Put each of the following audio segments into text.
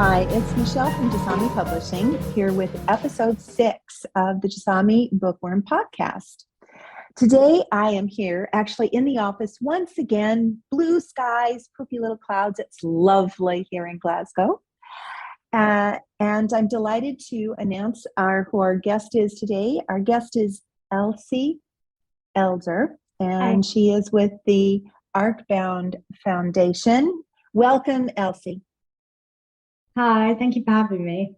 Hi, it's Michèle from Jasami Publishing here with episode 6 of the Jasami Bookworm podcast. Today I am here actually in the office once again, blue skies, poofy little clouds. It's lovely here in Glasgow. And I'm delighted to announce who our guest is today. Our guest is Elsie Elder, and Hi. she is with the Arkbound Foundation. Welcome, Elsie. Hi, thank you for having me.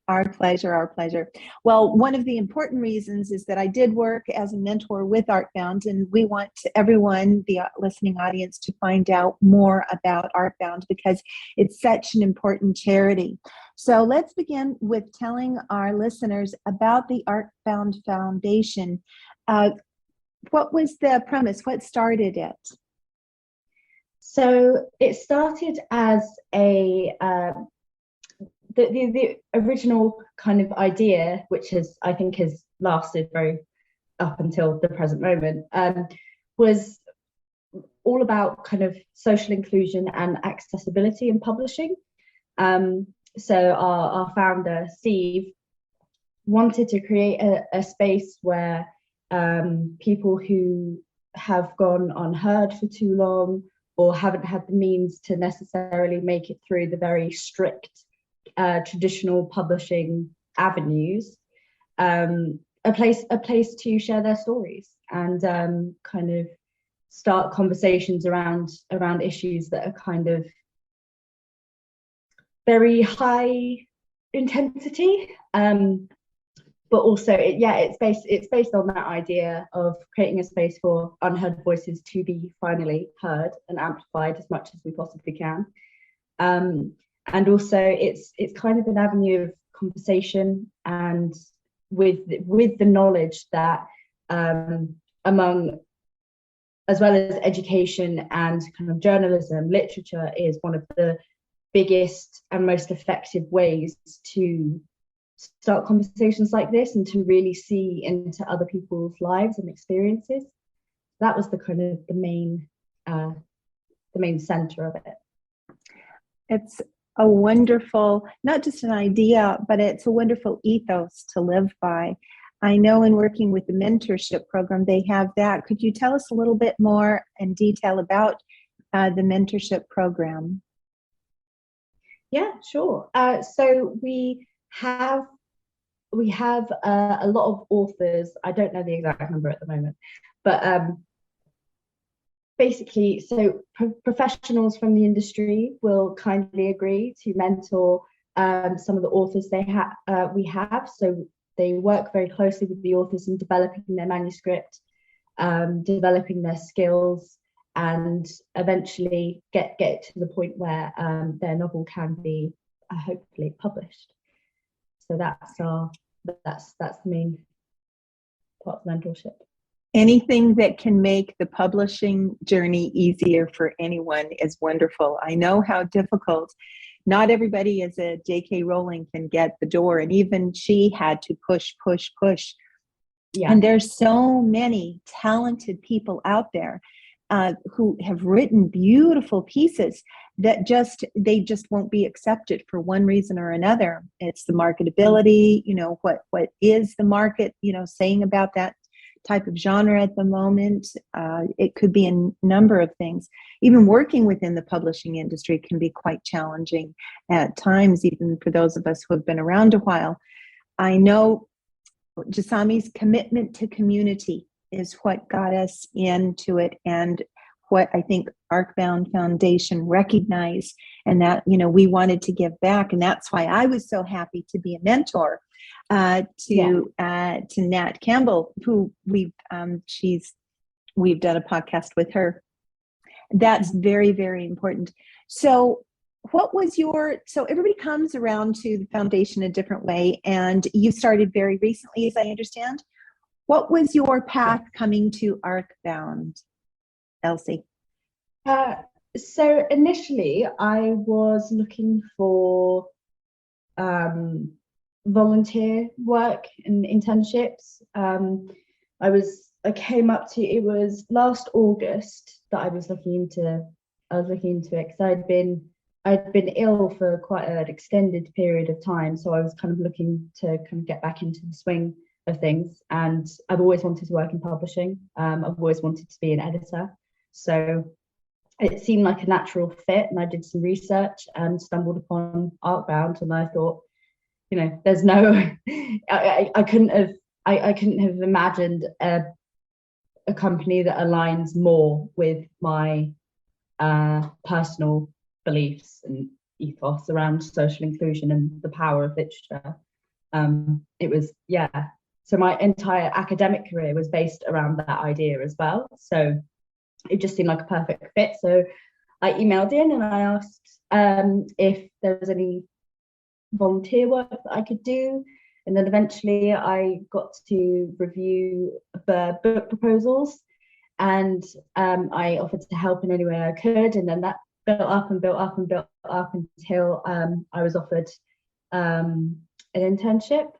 Our pleasure, our pleasure. Well, one of the important reasons is that I did work as a mentor with Arkbound, and we want everyone, the listening audience, to find out more about Arkbound because it's such an important charity. So let's begin with telling our listeners about the Arkbound Foundation. What was the premise? What started it? So it started as the original kind of idea, which I think has lasted very up until the present moment, was all about kind of social inclusion and accessibility in publishing. So our founder, Steve, wanted to create a space where people who have gone unheard for too long or haven't had the means to necessarily make it through the very strict traditional publishing avenues, a place to share their stories and kind of start conversations around issues that are kind of very high intensity, but also it's based on that idea of creating a space for unheard voices to be finally heard and amplified as much as we possibly can. And also it's kind of an avenue of conversation, and with the knowledge that among, as well as education and kind of journalism, literature is one of the biggest and most effective ways to start conversations like this and to really see into other people's lives and experiences. That was the kind of the main center of it. It's a wonderful, not just an idea, but it's a wonderful ethos to live by. I know in working with the mentorship program, they have that. Could you tell us a little bit more in detail about the mentorship program? Yeah, sure. So we have a lot of authors. I don't know the exact number at the moment, but basically, so professionals from the industry will kindly agree to mentor some of the authors we have. So they work very closely with the authors in developing their manuscript, developing their skills, and eventually get to the point where their novel can be hopefully published. So that's the main part of mentorship. Anything that can make the publishing journey easier for anyone is wonderful. I know how difficult. Not everybody as a J.K. Rowling can get the door, and even she had to push. Yeah. And there's so many talented people out there who have written beautiful pieces that they just won't be accepted for one reason or another. It's the marketability, what is the market, saying about that type of genre at the moment. It could be a number of things. Even working within the publishing industry can be quite challenging at times, even for those of us who have been around a while. I know Jasami's commitment to community is what got us into it, and what I think Arkbound Foundation recognized, and that we wanted to give back, and that's why I was so happy to be a mentor to Nat Campbell, who we've done a podcast with her. That's very, very important. So everybody comes around to the foundation a different way, and you started very recently, as I understand. What was your path coming to Arkbound, Elsie? So initially I was looking for volunteer work and internships. It was last August that I was looking into it, because I'd been I'd been ill for quite an extended period of time, so I was kind of looking to kind of get back into the swing of things. And I've always wanted to work in publishing. I've always wanted to be an editor, so it seemed like a natural fit. And I did some research and stumbled upon Arkbound, and I thought, you know, there's no, I couldn't have imagined a company that aligns more with my personal beliefs and ethos around social inclusion and the power of literature. It was, yeah. So my entire academic career was based around that idea as well. So it just seemed like a perfect fit. So I emailed in and I asked if there was any volunteer work that I could do. And then eventually I got to review the book proposals, and I offered to help in any way I could. And then that built up and built up and built up until I was offered an internship.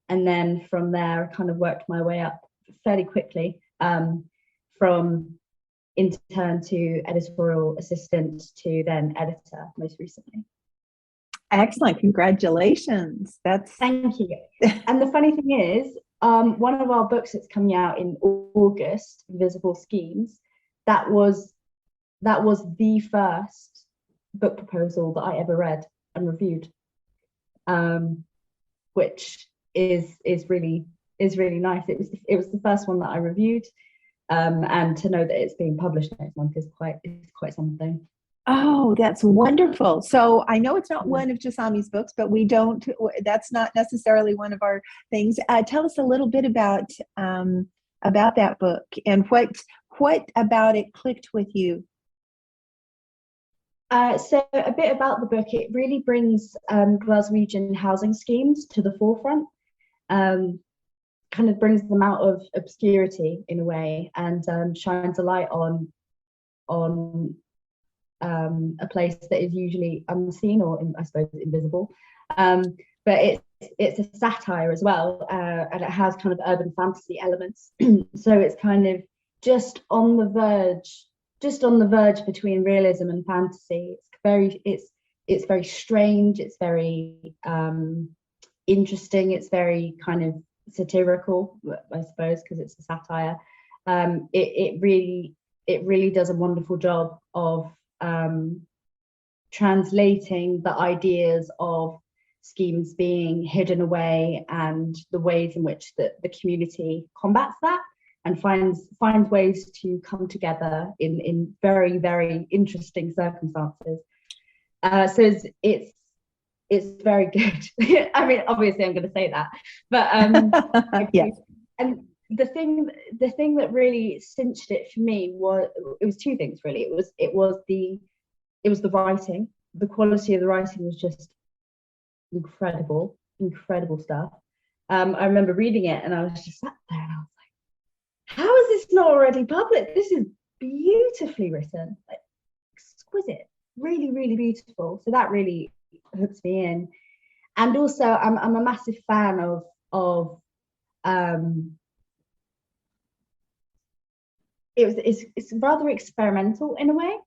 And then from there, I kind of worked my way up fairly quickly, from intern to editorial assistant to then editor most recently. Excellent. Congratulations. Thank you. And the funny thing is, one of our books that's coming out in August, Invisible Schemes, that was the first book proposal that I ever read and reviewed, which is really nice. It was the first one that I reviewed, and to know that it's being published next month is quite something. Oh, that's wonderful. So I know it's not one of Jasami's books, but that's not necessarily one of our things. Tell us a little bit about that book and what about it clicked with you. So a bit about the book. It really brings Glaswegian housing schemes to the forefront, kind of brings them out of obscurity in a way, and shines a light on a place that is usually unseen or, I suppose, invisible. But it's a satire as well, and it has kind of urban fantasy elements. So it's kind of just on the verge between realism and fantasy. It's very strange. It's very interesting. It's very kind of satirical, I suppose, because it's a satire. It really does a wonderful job of translating the ideas of schemes being hidden away and the ways in which the community combats that and finds ways to come together in very, very interesting circumstances. So it's very good. I mean, obviously I'm going to say that, but yes. And the thing that really cinched it for me was two things really. It was the writing. The quality of the writing was just incredible stuff. I remember reading it and I was just sat there and I was like, how is this not already published? This is beautifully written, like exquisite, really, really beautiful. So that really hooks me in. And also I'm a massive fan of it's rather experimental in a way,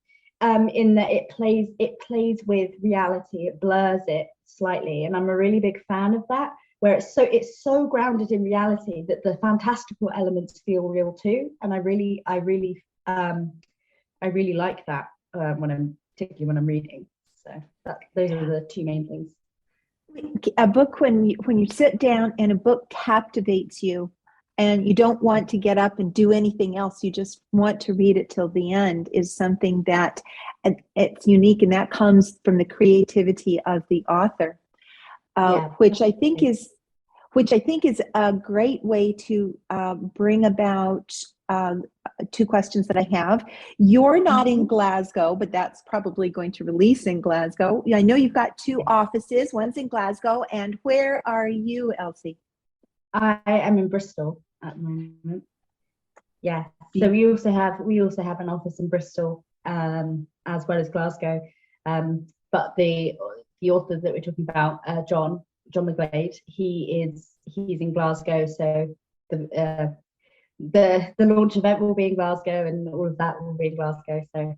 in that it plays with reality, it blurs it slightly, and I'm a really big fan of that, where it's so grounded in reality that the fantastical elements feel real too, and I really like that particularly when I'm reading. So those are the two main things. A book, when you sit down and a book captivates you and you don't want to get up and do anything else, you just want to read it till the end, is something that it's unique, and that comes from the creativity of the author, which I think is a great way to bring about two questions that I have. You're not in Glasgow, but that's probably going to release in Glasgow. I know you've got two offices. One's in Glasgow, and where are you, Elsie? I am in Bristol at the moment. Yeah. So we also have an office in Bristol, as well as Glasgow. But the author that we're talking about, John McGlade, he's in Glasgow. So the launch event will be in Glasgow, and all of that will be in Glasgow. So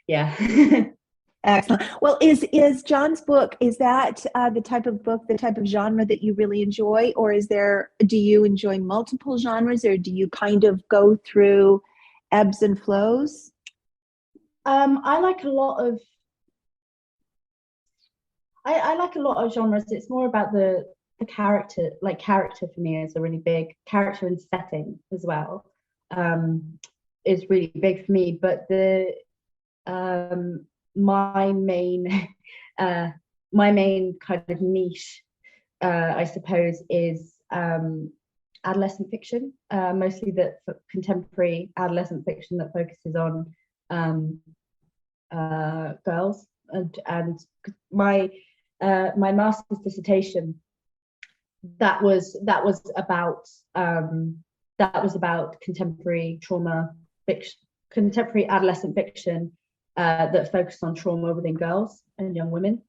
yeah. Excellent. Well, is John's book, is that the type of book, the type of genre that you really enjoy, or do you enjoy multiple genres, or do you kind of go through ebbs and flows? I like a lot of I like a lot of genres. It's more about the character. Like character for me is a really big character and setting as well. Is really big for me. But the my main my main kind of niche, I suppose, is adolescent fiction, mostly contemporary adolescent fiction that focuses on girls, and my master's dissertation that was about contemporary trauma fiction, contemporary adolescent fiction that focused on trauma within girls and young women.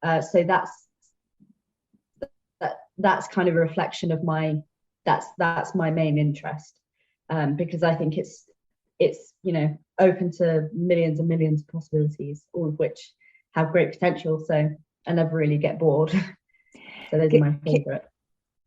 So that's kind of a reflection of that's my main interest, because I think it's open to millions and millions of possibilities, all of which have great potential. So I never really get bored. So those are my favorite.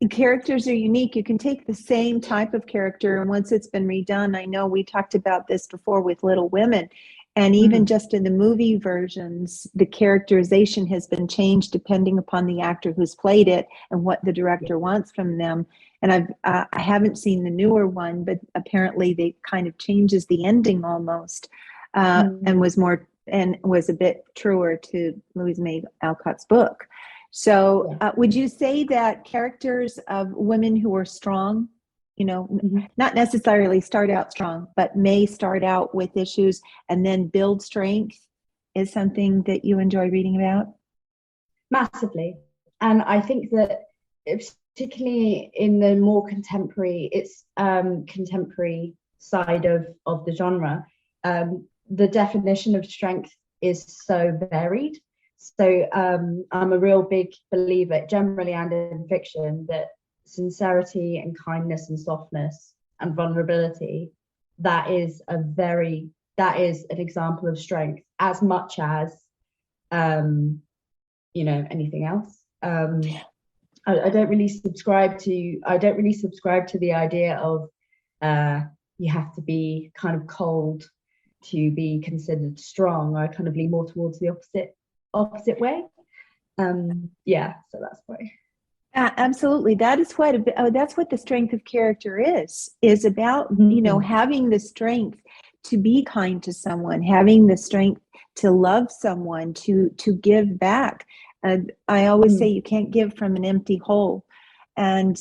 Characters are unique. You can take the same type of character, and once it's been redone, I know we talked about this before with Little Women, and even just in the movie versions, the characterization has been changed depending upon the actor who's played it and what the director wants from them. And I haven't seen the newer one, but apparently they kind of changes the ending almost, and was a bit truer to Louise May Alcott's book. So would you say that characters of women who are strong, not necessarily start out strong, but may start out with issues and then build strength, is something that you enjoy reading about? Massively. And I think that particularly in the more contemporary side of the genre, the definition of strength is so varied. So I'm a real big believer, generally and in fiction, that sincerity and kindness and softness and vulnerability, that is an example of strength as much as anything else. I don't really subscribe to the idea of you have to be kind of cold to be considered strong. I kind of lean more towards the opposite way. So that's why. Absolutely. That's what the strength of character is about, having the strength to be kind to someone, having the strength to love someone, to give back. I always say you can't give from an empty hole. And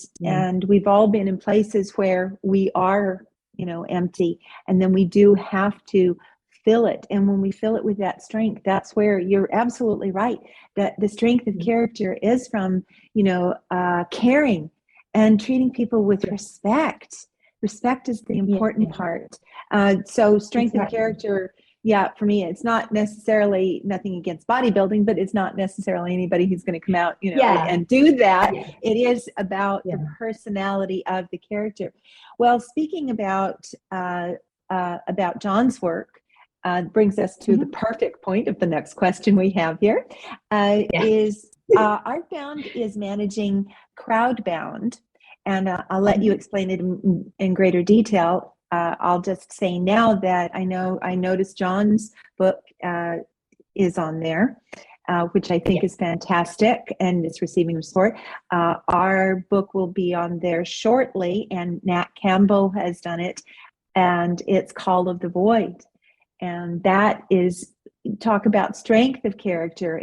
we've all been in places where we are, empty, and then we do have to fill it. And when we fill it with that strength, that's where you're absolutely right, that the strength of character is from, caring and treating people with respect. Respect is the important part. So strength of character, for me, it's not necessarily, nothing against bodybuilding, but it's not necessarily anybody who's going to come out, and do that. Yeah. It is about the personality of the character. Well, speaking about John's work, brings us to the perfect point of the next question we have here. Is Arkbound is managing Crowdbound, and I'll let you explain it in greater detail. I'll just say now that I noticed John's book is on there, which I think is fantastic, and it's receiving support. Our book will be on there shortly, and Nat Campbell has done it, and it's Call of the Void. And that is, talk about strength of character.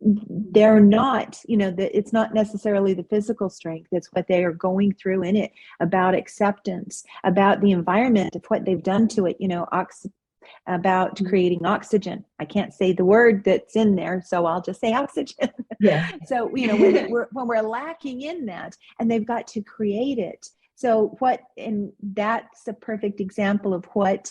They're not, it's not necessarily the physical strength. It's what they are going through in it, about acceptance, about the environment of what they've done to it, about creating oxygen. I can't say the word that's in there, so I'll just say oxygen. Yeah. So, when we're lacking in that, and they've got to create it. So and that's a perfect example of what,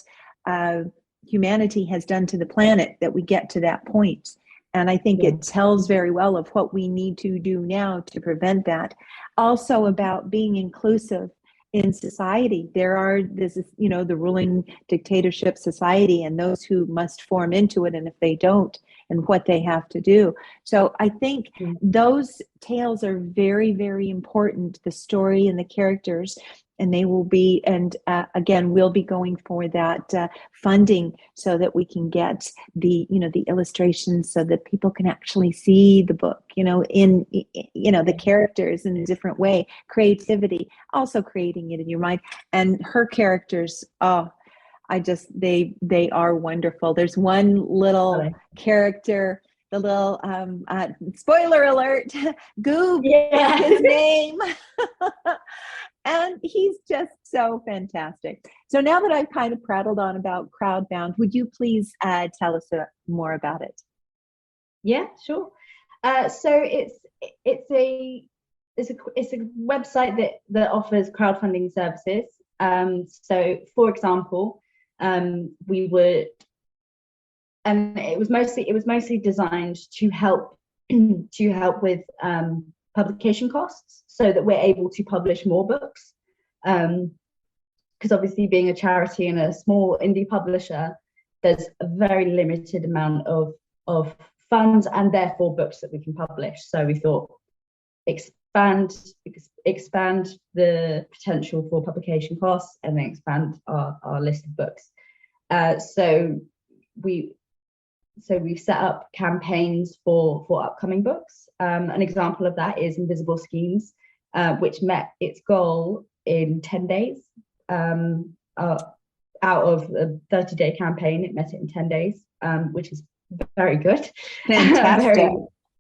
humanity has done to the planet, that we get to that point. And I think it tells very well of what we need to do now to prevent that. Also about being inclusive in society. This is, the ruling dictatorship society, and those who must form into it, and if they don't, and what they have to do. So I think those tales are very, very important, the story and the characters, and they will be, and again, we'll be going for that funding so that we can get the illustrations so that people can actually see the book, in the characters in a different way, creativity, also creating it in your mind. And her characters, they are wonderful. There's one little character, the little spoiler alert, Goob is his name. And he's just so fantastic. So now that I've kind of prattled on about Crowdbound, would you please tell us more about it? Yeah, sure. So it's a website that offers crowdfunding services. So, for example, we would, and it was mostly designed to help with publication costs, so that we're able to publish more books. Because obviously, being a charity and a small indie publisher, there's a very limited amount of funds and therefore books that we can publish. So we thought expand the potential for publication costs, and then expand our list of books. So we've set up campaigns for upcoming books. An example of that is Invisible Schemes, which met its goal in 10 days. Out of a 30-day campaign, it met it in 10 days, which is very good. Fantastic.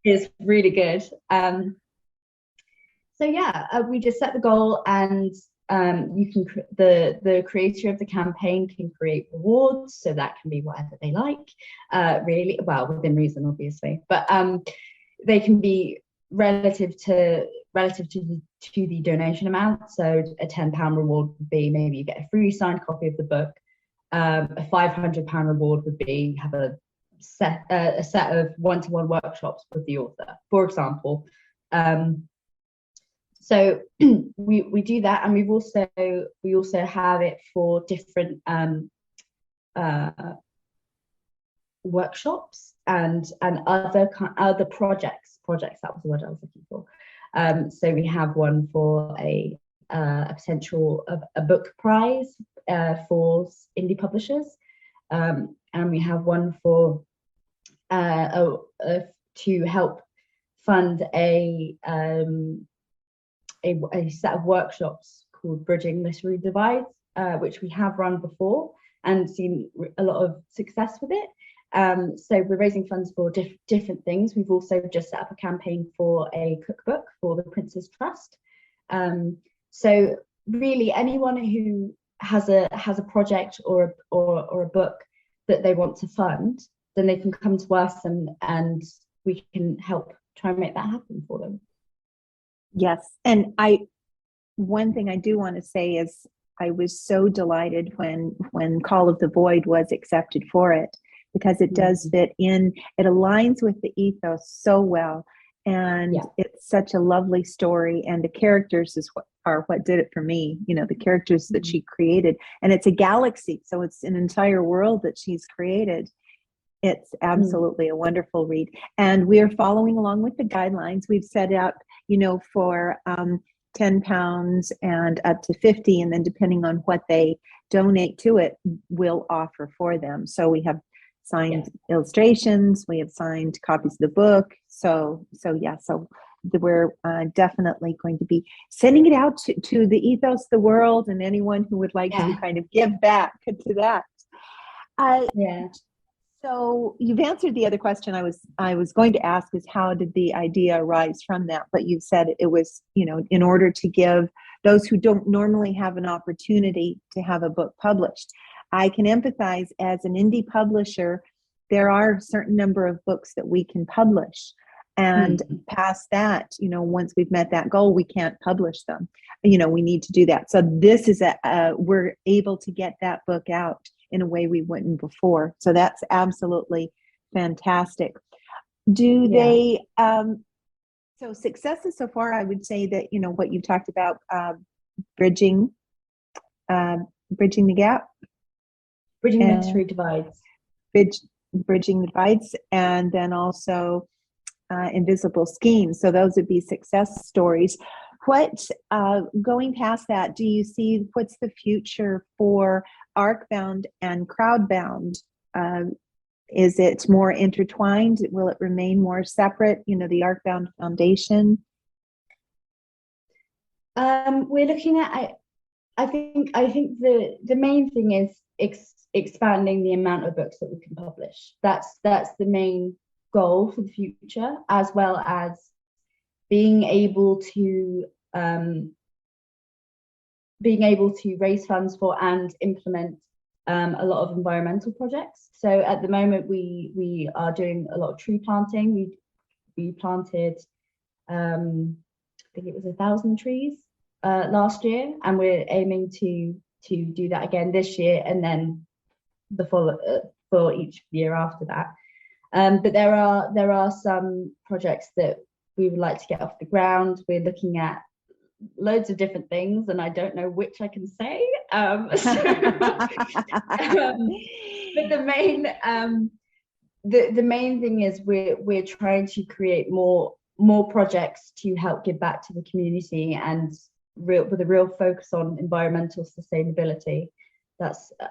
Is really good. So yeah, we just set the goal, and you can the creator of the campaign can create rewards, so that can be whatever they like, really, well, within reason, obviously, but they can be relative to the donation amount. So a £10 reward would be maybe you get a free signed copy of the book. A £500 reward would be have a set of one-to-one workshops with the author, for example. So we do that, and we also have it for different workshops and other projects. That was the word I was looking for. So we have one for a potential a book prize for indie publishers, and we have one for to help fund a set of workshops called Bridging Literary Divides, which we have run before and seen a lot of success with it. So we're raising funds for different things. We've also just set up a campaign for a cookbook for the Prince's Trust. So really, anyone who has a project or a book that they want to fund, then they can come to us, and we can help try and make that happen for them. Yes. And one thing I do want to say is I was so delighted when Call of the Void was accepted for it, because it does fit in, it aligns with the ethos so well. And it's such a lovely story. And the characters are what did it for me, the characters that she created. And it's a galaxy. So it's an entire world that she's created. It's absolutely a wonderful read. And we're following along with the guidelines. We've set out, for £10 and up to 50, and then depending on what they donate to it, we'll offer for them. So we have signed illustrations, we have signed copies of the book. So we're definitely going to be sending it out to the ethos, the world, and anyone who would like to kind of give back to that. So you've answered the other question I was going to ask, is how did the idea arise from that? But you said it was, in order to give those who don't normally have an opportunity to have a book published. I can empathize, as an indie publisher, there are a certain number of books that we can publish. And past that, once we've met that goal, we can't publish them. We need to do that. So this is we're able to get that book out in a way we wouldn't before. So that's absolutely fantastic. Do they, so successes so far, I would say that, what you've talked about, bridging Bridging the Gap, Bridging and Literary Divides. Bridging the Divides, and then also Invisible Schemes. So those would be success stories. What, going past that, do you see what's the future for Arkbound and Crowdbound? Is it more intertwined? Will it remain more separate? You know, the Arkbound Foundation. We're looking at. I think the main thing is expanding the amount of books that we can publish. That's the main goal for the future, as well as being able to raise funds for and implement a lot of environmental projects. So at the moment we are doing a lot of tree planting. We planted I think it was 1,000 trees last year, and we're aiming to do that again this year, and then for each year after that. But there are some projects that we would like to get off the ground. We're looking at loads of different things, and I don't know which I can say. But the main thing is we're trying to create more projects to help give back to the community, and with a real focus on environmental sustainability,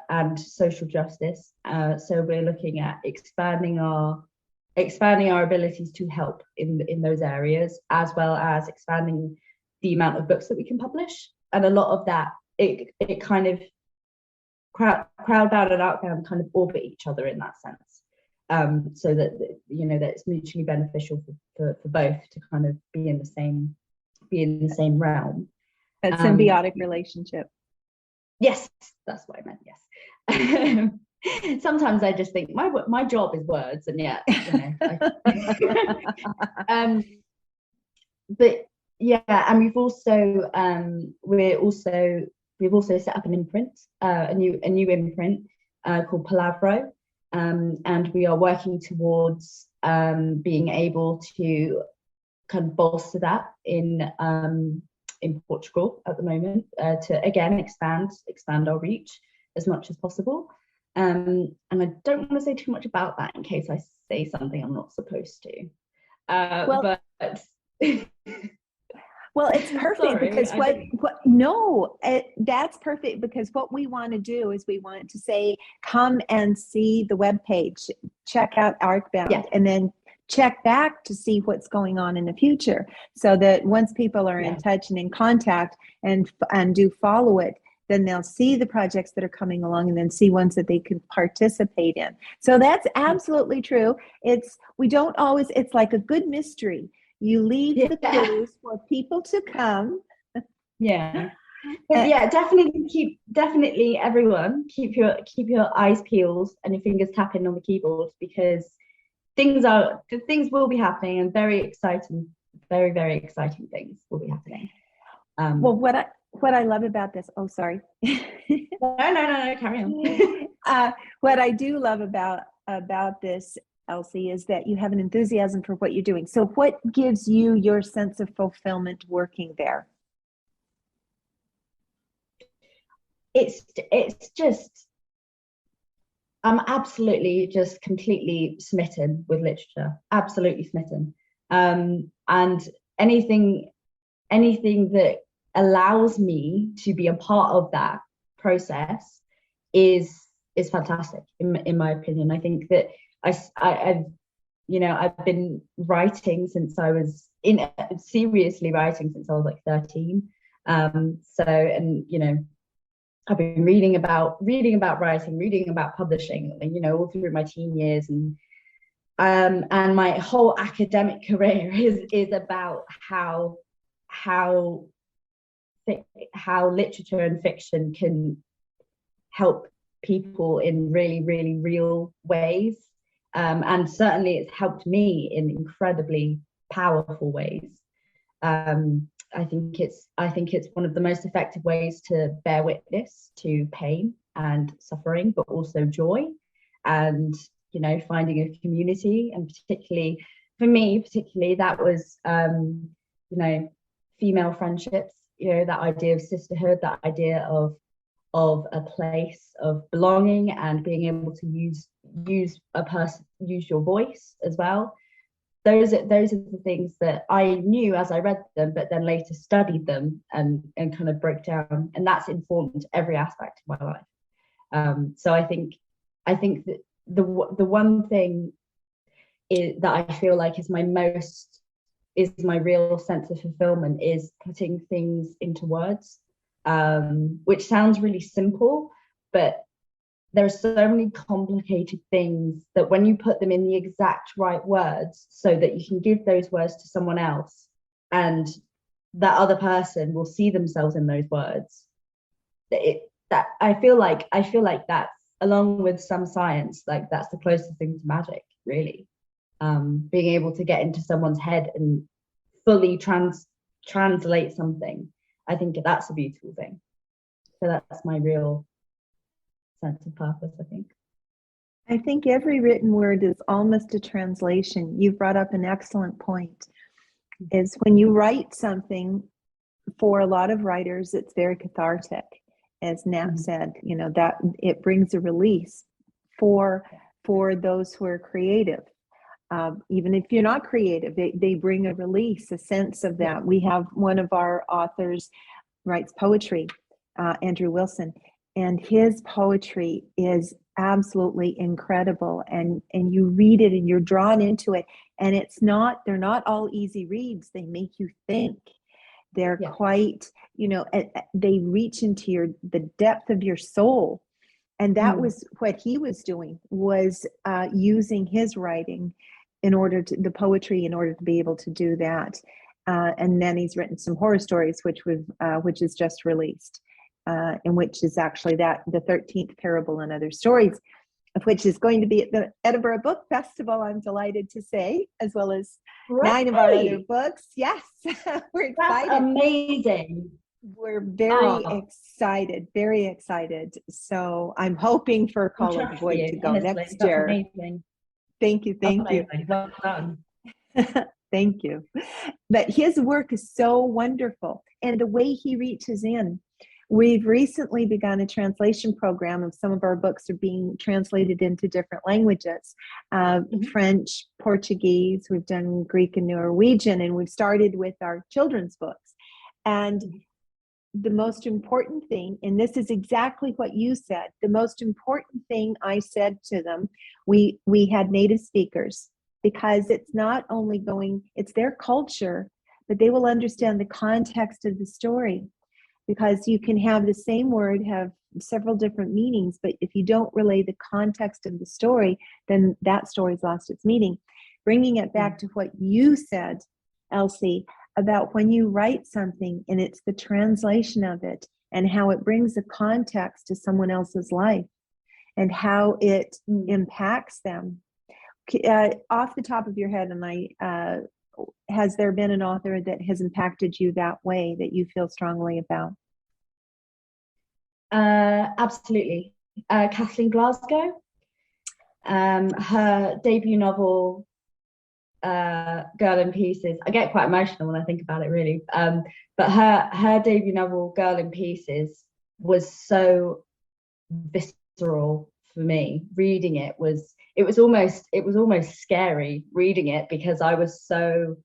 and social justice. So we're looking at expanding our abilities to help in those areas, as well as expanding the amount of books that we can publish. And a lot of that, it kind of Crowdbound and Arkbound kind of orbit each other in that sense, so that that it's mutually beneficial for both to kind of be in the same realm. A symbiotic relationship. Yes, that's what I meant. Yes. Sometimes I just think my job is words, and yet, but yeah, and we've also set up an imprint, a new imprint called Palavro, and we are working towards being able to kind of bolster that in Portugal at the moment, to again expand our reach as much as possible. And I don't want to say too much about that in case I say something I'm not supposed to. But well, it's perfect. Sorry, because that's perfect, because what we want to do is we want to say, come and see the webpage, check out Arkbound, and then check back to see what's going on in the future, so that once people are in touch and in contact and do follow it, then they'll see the projects that are coming along, and then see ones that they can participate in. So that's absolutely true. It's like a good mystery. You leave the clues for people to come. But definitely everyone keep your eyes peeled and your fingers tapping on the keyboard, because things will be happening, and very exciting, very, very exciting things will be happening. Well, what I love about this, oh, sorry. No, carry on. What I do love about this, Elsie, is that you have an enthusiasm for what you're doing. So what gives you your sense of fulfillment working there? It's just, I'm absolutely just completely smitten with literature, absolutely smitten. And anything that allows me to be a part of that process is fantastic in my opinion. I think that I've been writing since I was seriously writing since I was like 13. I've been reading about writing, reading about publishing, all through my teen years, and my whole academic career is about how literature and fiction can help people in really, really real ways, and certainly it's helped me in incredibly powerful ways. I think it's one of the most effective ways to bear witness to pain and suffering, but also joy, and finding a community. And particularly for me, that was female friendships, that idea of sisterhood, that idea of of a place of belonging and being able to use your voice as well. Those are the things that I knew as I read them, but then later studied them and kind of broke down, and that's informed every aspect of my life. So I think that the one thing that I feel like is my real sense of fulfillment is putting things into words, which sounds really simple, but there are so many complicated things that when you put them in the exact right words so that you can give those words to someone else and that other person will see themselves in those words, that I feel like that's, along with some science, like that's the closest thing to magic, really. Being able to get into someone's head and fully translate something, I think that's a beautiful thing. So that's my real sense of purpose, I think. I think every written word is almost a translation. You brought up an excellent point, is when you write something, for a lot of writers, it's very cathartic, as Nat said, that it brings a release for those who are creative. Even if you're not creative, they bring a release, a sense of that. We have one of our authors writes poetry, Andrew Wilson, and his poetry is absolutely incredible. And you read it and you're drawn into it. And they're not all easy reads. They make you think. They're quite, they reach into the depth of your soul. And that was what he was doing, was using his writing the poetry in order to be able to do that. And then he's written some horror stories, which is just released, and which is actually the 13th Parable and Other Stories, which is going to be at the Edinburgh Book Festival, I'm delighted to say, as well as 9 of our other books. Yes, we're excited. That's amazing. We're very excited, very excited. So I'm hoping for Call of the Void to go honestly, next year. Amazing. Thank you. Well done. Thank you. But his work is so wonderful, and the way he reaches in. We've recently begun a translation program of some of our books are being translated into different languages, French, Portuguese, we've done Greek and Norwegian, and we've started with our children's books. And the most important thing, and this is exactly what you said, the most important thing I said to them, we had native speakers, because it's not only it's their culture, but they will understand the context of the story. Because you can have the same word have several different meanings, but if you don't relay the context of the story, then that story's lost its meaning. Bringing it back to what you said, Elsie, about when you write something and it's the translation of it and how it brings a context to someone else's life and how it impacts them. Off the top of your head, has there been an author that has impacted you that way that you feel strongly about? Absolutely. Kathleen Glasgow. Her debut novel, Girl in Pieces. I get quite emotional when I think about it, really. But her debut novel, Girl in Pieces, was so visceral for me. Reading it was almost scary reading it, because I was so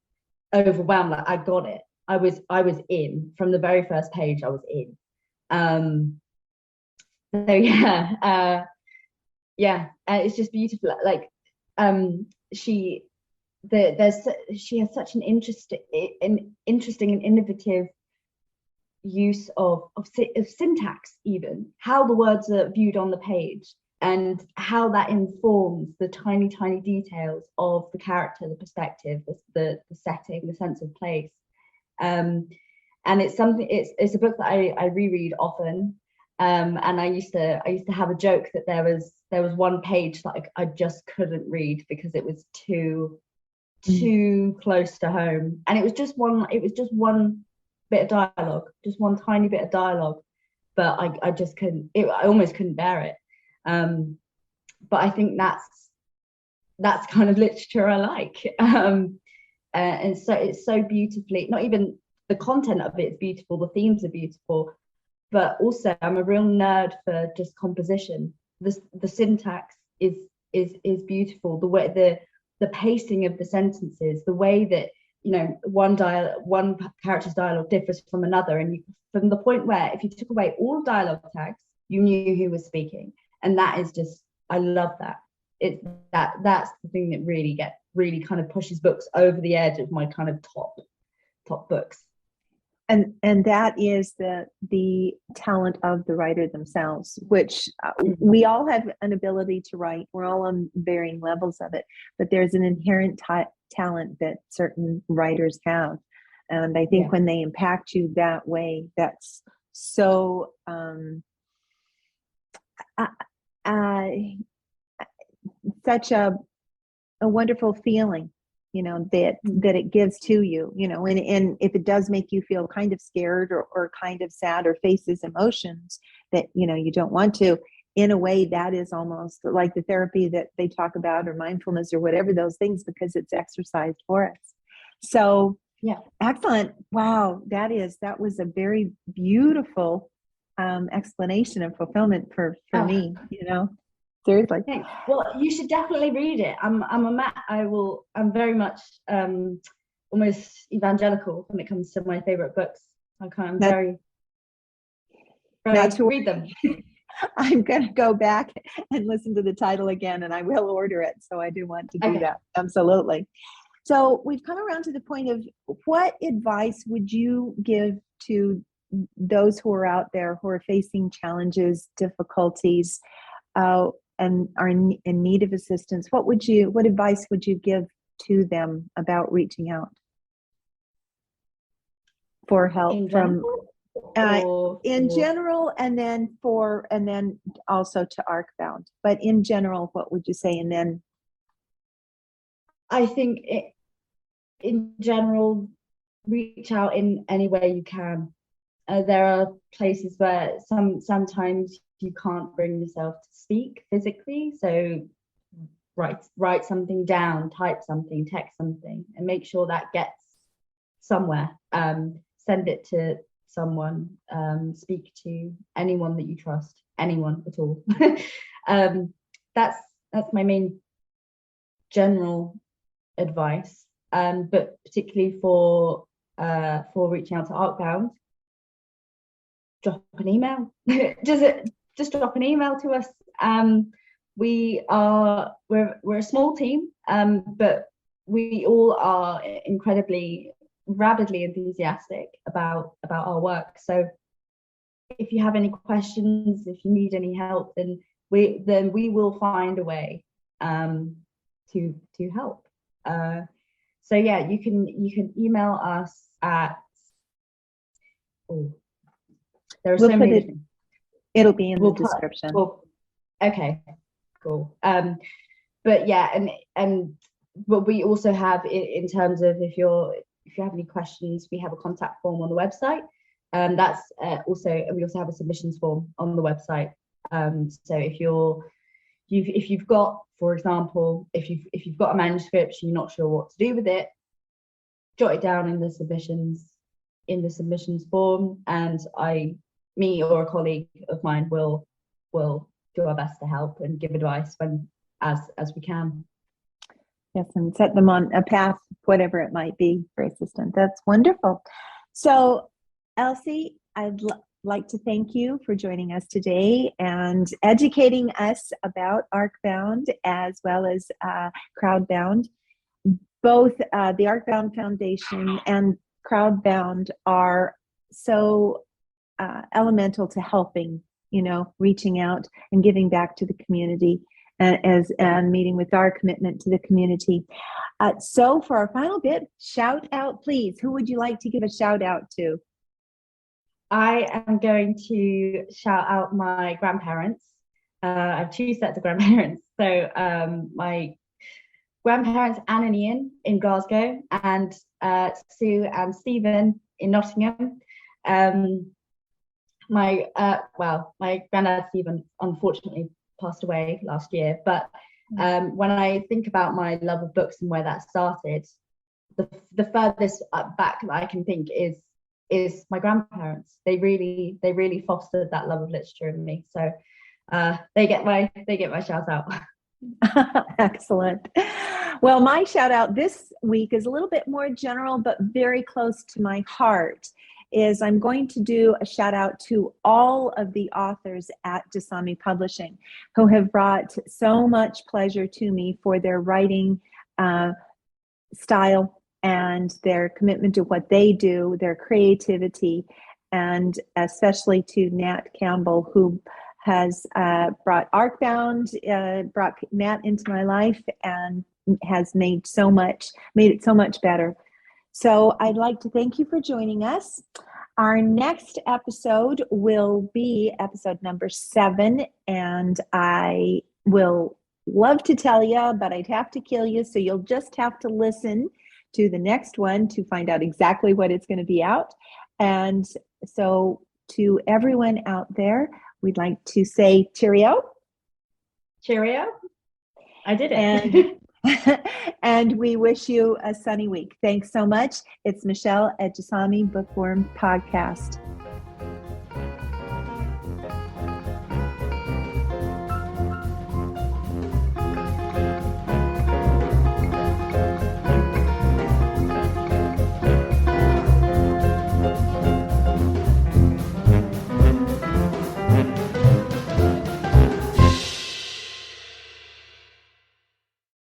overwhelmed. Like, I got it. I was in from the very first page. I was in. So it's just beautiful. Like, she has such an interesting and innovative use of syntax, even how the words are viewed on the page, and how that informs the tiny details of the character, the perspective, the setting, the sense of place. And it's a book that I reread often. And I used to have a joke that there was one page that I just couldn't read because it was too close to home, and it was just one bit of dialogue, just one tiny bit of dialogue, but I just couldn't. I almost couldn't bear it. But I think that's kind of literature I like. And so it's so beautifully, not even the content of it is beautiful, the themes are beautiful, but also I'm a real nerd for just composition. The syntax is beautiful. The way the pacing of the sentences, the way that, you know, one character's dialogue differs from another, and from the point where if you took away all dialogue tags, you knew who was speaking, and that is just, I love that. That's the thing that really kind of pushes books over the edge of my kind of top books. And that is the talent of the writer themselves, which we all have an ability to write. We're all on varying levels of it, but there's an inherent talent that certain writers have. And I think when they impact you that way, that's so such a wonderful feeling, you know, that it gives to you, you know, and if it does make you feel kind of scared or kind of sad or faces emotions that, you know, you don't want to, in a way, that is almost like the therapy that they talk about, or mindfulness, or whatever those things, because it's exercised for us. So excellent. Wow. That was a very beautiful explanation of fulfillment for me, you know. Seriously. Thanks. Well, you should definitely read it. I'm very much almost evangelical when it comes to my favorite books. I'm very read them. I'm going to go back and listen to the title again, and I will order it. So I do want to do that. Absolutely. So we've come around to the point of, what advice would you give to those who are out there who are facing challenges, difficulties, and are in need of assistance? What advice would you give to them about reaching out for help in general, and then also to Arkbound? But in general, what would you say? And then I think in general, reach out in any way you can. There are places where sometimes you can't bring yourself to speak physically, so write something down, type something, text something, and make sure that gets somewhere. Send it to someone, speak to anyone that you trust, anyone at all. That's my main general advice, but particularly for reaching out to Arkbound, drop an email. just drop an email to us. We're a small team, but we all are incredibly, rabidly enthusiastic about our work. So if you have any questions, if you need any help, then we will find a way to help. So yeah, you can email us at. It'll be in the description. Okay, cool. But yeah, but we also have, in terms of if you have any questions, we have a contact form on the website. That's we also have a submissions form on the website. So if you've got, for example, if you've got a manuscript, you're not sure what to do with it, jot it down in the submissions form, and me or a colleague of mine will do our best to help and give advice as we can. Yes, and set them on a path, whatever it might be, for assistance. That's wonderful. So, Elsie, I'd like to thank you for joining us today and educating us about Arkbound as well as Crowdbound. Both the Arkbound Foundation and Crowdbound are so elemental to helping, reaching out and giving back to the community, and meeting with our commitment to the community. So for our final bit, shout out, please. Who would you like to give a shout out to? I am going to shout out my grandparents. I have two sets of grandparents. So my grandparents, Anne and Ian in Glasgow, and Sue and Stephen in Nottingham. My granddad Stephen unfortunately passed away last year, but when I think about my love of books and where that started, the furthest back that I can think is is my grandparents. They really fostered that love of literature in me. So they get my shout out. Excellent. Well, my shout out this week is a little bit more general, but very close to my heart. Is I'm going to do a shout out to all of the authors at Jasami Publishing who have brought so much pleasure to me for their writing style and their commitment to what they do, their creativity, and especially to Nat Campbell, who has brought Arkbound, brought Nat into my life and has made it so much better. So I'd like to thank you for joining us. Our next episode will be episode number 7, and I will love to tell you, but I'd have to kill you, so you'll just have to listen to the next one to find out exactly what it's going to be out. And so to everyone out there, we'd like to say cheerio. Cheerio. I did it. And we wish you a sunny week. Thanks so much. It's Michèle at Jasami Bookworm Podcast.